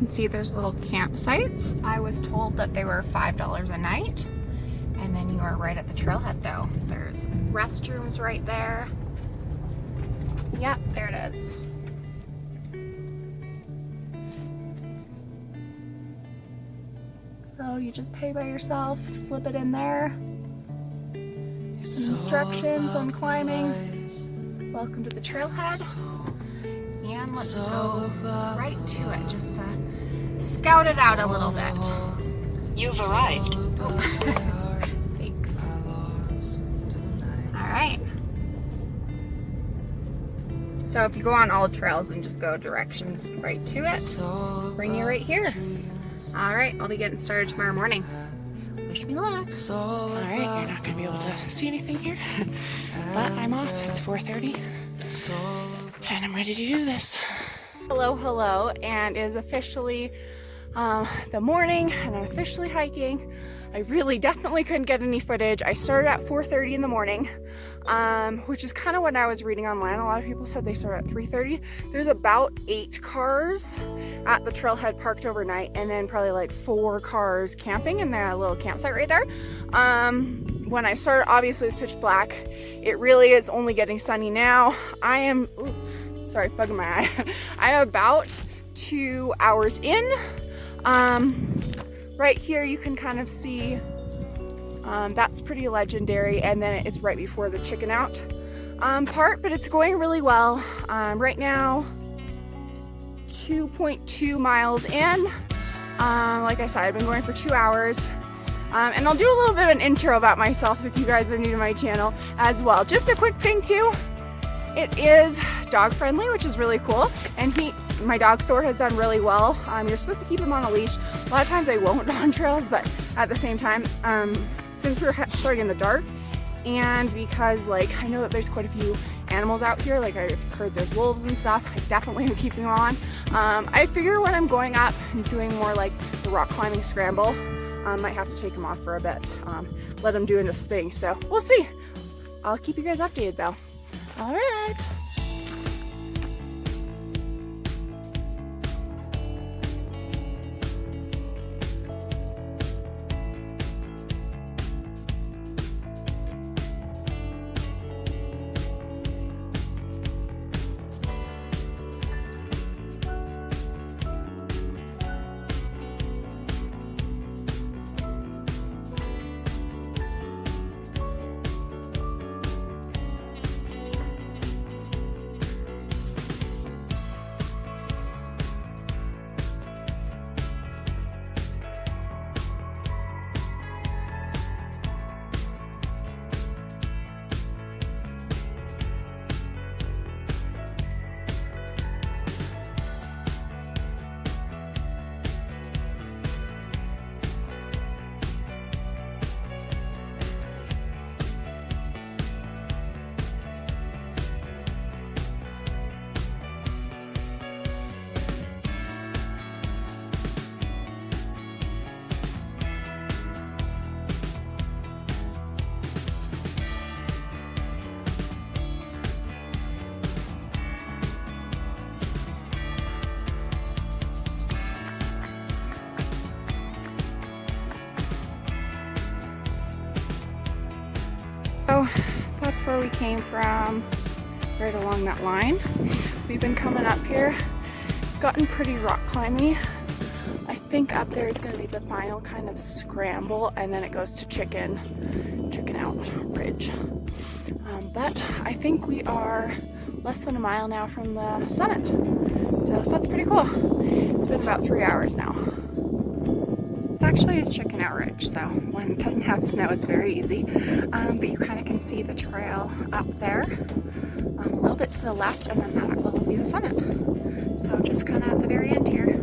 can see there's little campsites. I was told that they were $5 a night. And then you are right at the trailhead though. There's restrooms right there. Yep, there it is. So you just pay by yourself, slip it in there. Some instructions on climbing. Welcome to the trailhead. And let's go right to it just to scout it out a little bit. You've arrived. Thanks. All right. So if you go on all trails and just go directions right to it, bring you right here. All right, I'll be getting started tomorrow morning. Wish me luck. All right, you're not gonna be able to see anything here, but I'm off. It's 4:30, and I'm ready to do this. Hello, hello, and it is officially the morning, and I'm officially hiking. I really definitely couldn't get any footage. I started at 4:30 in the morning, which is kind of what I was reading online. A lot of people said they started at 3:30. There's about 8 cars at the trailhead parked overnight, and then probably like 4 cars camping in that little campsite right there. When I started, obviously it was pitch black. It really is only getting sunny now. I am, sorry, bug in my eye. I am about 2 hours in. Right here you can kind of see that's pretty legendary, and then it's right before the chicken out part, but it's going really well. Right now 2.2 miles in. Like I said, I've been going for 2 hours, and I'll do a little bit of an intro about myself if you guys are new to my channel as well. Just a quick thing too, it is dog friendly, which is really cool, and my dog Thor has done really well. You're supposed to keep him on a leash. A lot of times I won't on trails, but at the same time, since we're starting in the dark, and because like I know that there's quite a few animals out here, like I've heard there's wolves and stuff, I definitely am keeping him on. I figure when I'm going up and doing more like the rock climbing scramble, I might have to take him off for a bit, let him do this thing. So we'll see. I'll keep you guys updated though. All right. So that's where we came from, right along that line. We've been coming up here. It's gotten pretty rock climby. I think up there is going to be the final kind of scramble, and then it goes to chicken out ridge. But I think we are less than a mile now from the summit. So that's pretty cool. It's been about 3 hours now. Actually is chicken out ridge, so when it doesn't have snow it's very easy, but you kind of can see the trail up there a little bit to the left, and then that will be the summit. So just kind of at the very end here.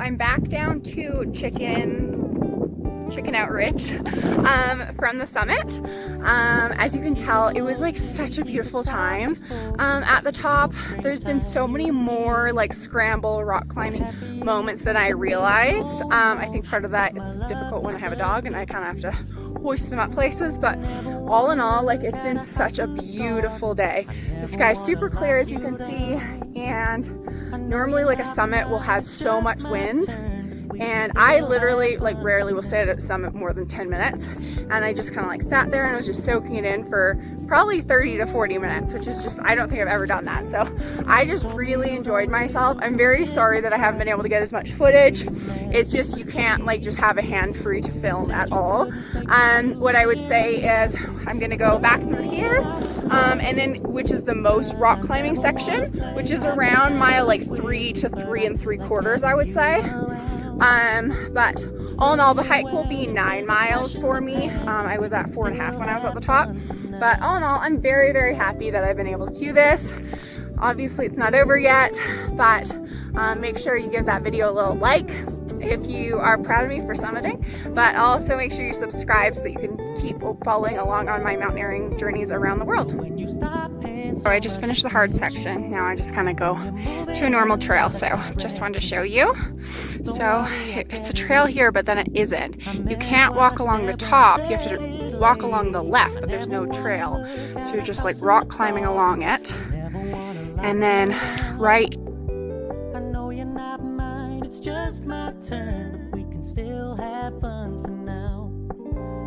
I'm back down to chicken out ridge from the summit. As you can tell, it was like such a beautiful time at the top. There's been so many more like scramble rock climbing moments than I realized. I think part of that is difficult when I have a dog and I kind of have to hoist him up places, but all in all, like, it's been such a beautiful day. The sky's super clear, as you can see, and normally like a summit will have so much wind, and I literally like rarely will stay at a summit more than 10 minutes, and I just kind of like sat there and was just soaking it in for probably 30 to 40 minutes, which is just, I don't think I've ever done that. So I just really enjoyed myself. I'm very sorry that I haven't been able to get as much footage. It's just, you can't like just have a hand free to film at all. What I would say is I'm gonna go back through here, and then, which is the most rock climbing section, which is around mile like 3 to 3 3/4, I would say. But all in all, the hike will be 9 miles for me. I was at 4.5 when I was at the top. But all in all, I'm very, very happy that I've been able to do this. Obviously, it's not over yet, but make sure you give that video a little like if you are proud of me for summiting. But also make sure you subscribe so that you can keep following along on my mountaineering journeys around the world. So I just finished the hard section. Now I just kind of go to a normal trail. So just wanted to show you. So it's a trail here, but then it isn't. You can't walk along the top. You have to walk along the left, but there's no trail. So you're just like rock climbing along it. And then right. I know you're not mine, it's just my turn, but we can still have fun for now.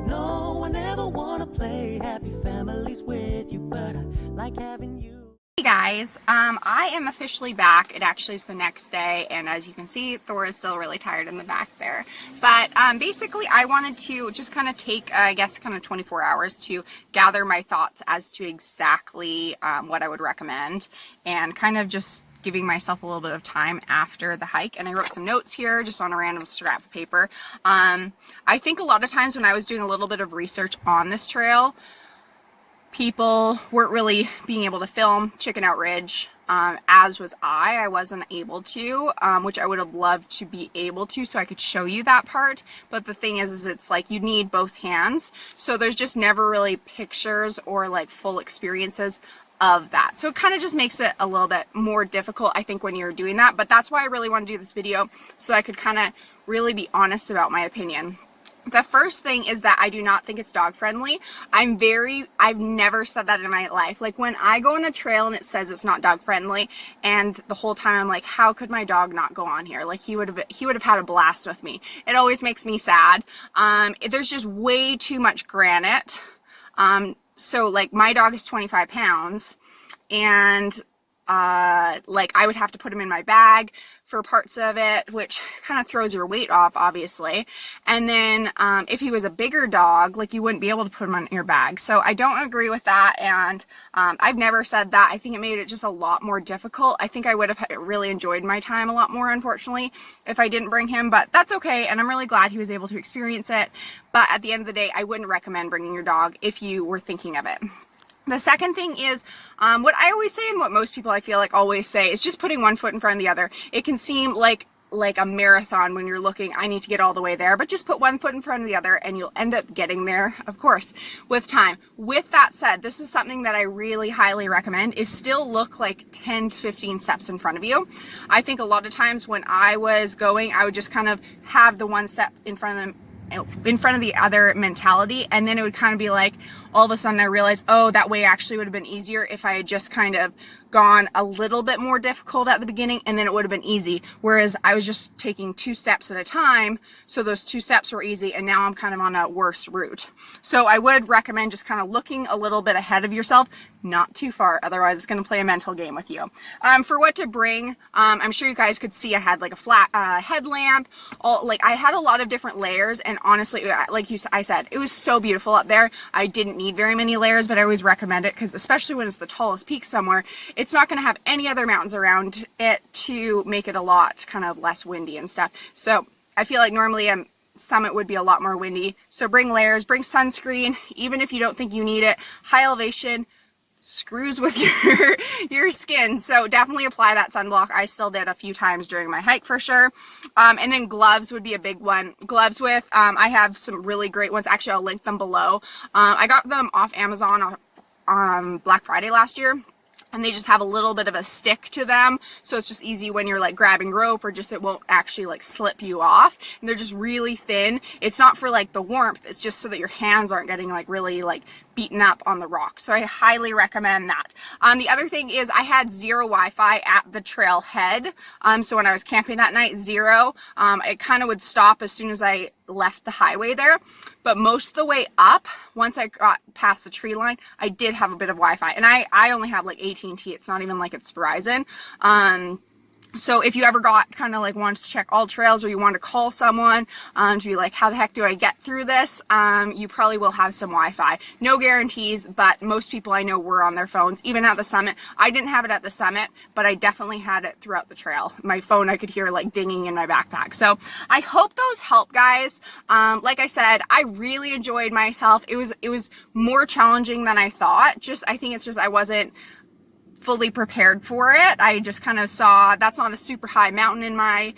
No, I never wanna play happy families with you, but I like having you. Hey guys, I am officially back. It actually is the next day, and as you can see, Thor is still really tired in the back there. But basically, I wanted to just kind of take, I guess, kind of 24 hours to gather my thoughts as to exactly what I would recommend, and kind of just giving myself a little bit of time after the hike. And I wrote some notes here just on a random scrap of paper. I think a lot of times when I was doing a little bit of research on this trail, people weren't really being able to film Chicken Out Ridge, as was I wasn't able to, which I would have loved to be able to so I could show you that part. But the thing is it's like you need both hands, so there's just never really pictures or like full experiences of that. So it kind of just makes it a little bit more difficult, I think, when you're doing that. But that's why I really want to do this video, so I could kind of really be honest about my opinion. The first thing is that I do not think it's dog friendly. I've never said that in my life. Like when I go on a trail and it says it's not dog friendly, and the whole time I'm like, how could my dog not go on here? Like he would have had a blast with me. It always makes me sad. There's just way too much granite. So like my dog is 25 pounds, and like I would have to put him in my bag for parts of it, which kind of throws your weight off, obviously. And then if he was a bigger dog, like you wouldn't be able to put him in your bag. So I don't agree with that, and I've never said that. I think it made it just a lot more difficult. I think I would have really enjoyed my time a lot more, unfortunately, if I didn't bring him, but that's okay, and I'm really glad he was able to experience it. But at the end of the day, I wouldn't recommend bringing your dog if you were thinking of it. The second thing is, what I always say, and what most people I feel like always say, is just putting one foot in front of the other. It can seem like a marathon when you're looking, I need to get all the way there, but just put one foot in front of the other and you'll end up getting there, of course, with time. With that said, this is something that I really highly recommend, is still look like 10 to 15 steps in front of you. I think a lot of times when I was going, I would just kind of have the one step in front of the other mentality, and then it would kind of be like, all of a sudden I realized, oh, that way actually would have been easier if I had just kind of gone a little bit more difficult at the beginning, and then it would have been easy. Whereas I was just taking 2 steps at a time, so those 2 steps were easy, and now I'm kind of on a worse route. So I would recommend just kind of looking a little bit ahead of yourself, not too far, otherwise it's going to play a mental game with you. For what to bring, I'm sure you guys could see I had like a flat headlamp. I had a lot of different layers, and honestly, like I said, it was so beautiful up there. I didn't need very many layers, but I always recommend it, because especially when it's the tallest peak somewhere, it's not going to have any other mountains around it to make it a lot kind of less windy and stuff. So I feel like normally summit would be a lot more windy. So bring layers, bring sunscreen, even if you don't think you need it. High elevation, screws with your skin. So definitely apply that sunblock. I still did a few times during my hike for sure. And then gloves would be a big one. Gloves with, I have some really great ones. Actually, I'll link them below. I got them off Amazon on Black Friday last year. And they just have a little bit of a stick to them, so it's just easy when you're like grabbing rope, or just it won't actually like slip you off. And they're just really thin. It's not for like the warmth, it's just so that your hands aren't getting like really like beaten up on the rocks. So I highly recommend that. The other thing is I had zero Wi-Fi at the trail head. So when I was camping that night, zero. It kind of would stop as soon as I left the highway there. But most of the way up, once I got past the tree line, I did have a bit of Wi-Fi. And I only have like AT&T. It's not even like it's Verizon. So if you ever got kind of like wanted to check all trails, or you want to call someone to be like, how the heck do I get through this? You probably will have some Wi-Fi. No guarantees, but most people I know were on their phones, even at the summit. I didn't have it at the summit, but I definitely had it throughout the trail. My phone, I could hear like dinging in my backpack. So I hope those help, guys. Like I said, I really enjoyed myself. It was more challenging than I thought. I think it's just I wasn't fully prepared for it. I just kind of saw that's not a super high mountain in my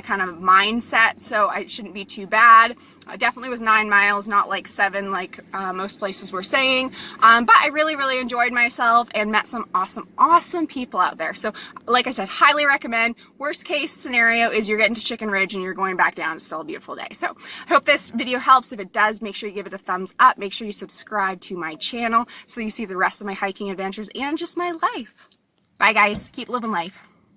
kind of mindset, so it shouldn't be too bad. It definitely was 9 miles, not like 7 like most places were saying. But I really enjoyed myself and met some awesome people out there. So like I said, highly recommend. Worst case scenario is you're getting to Chicken Ridge and you're going back down. It's still a beautiful day. So I hope this video helps. If it does, make sure you give it a thumbs up. Make sure you subscribe to my channel so you see the rest of my hiking adventures and just my life. Bye guys. Keep living life.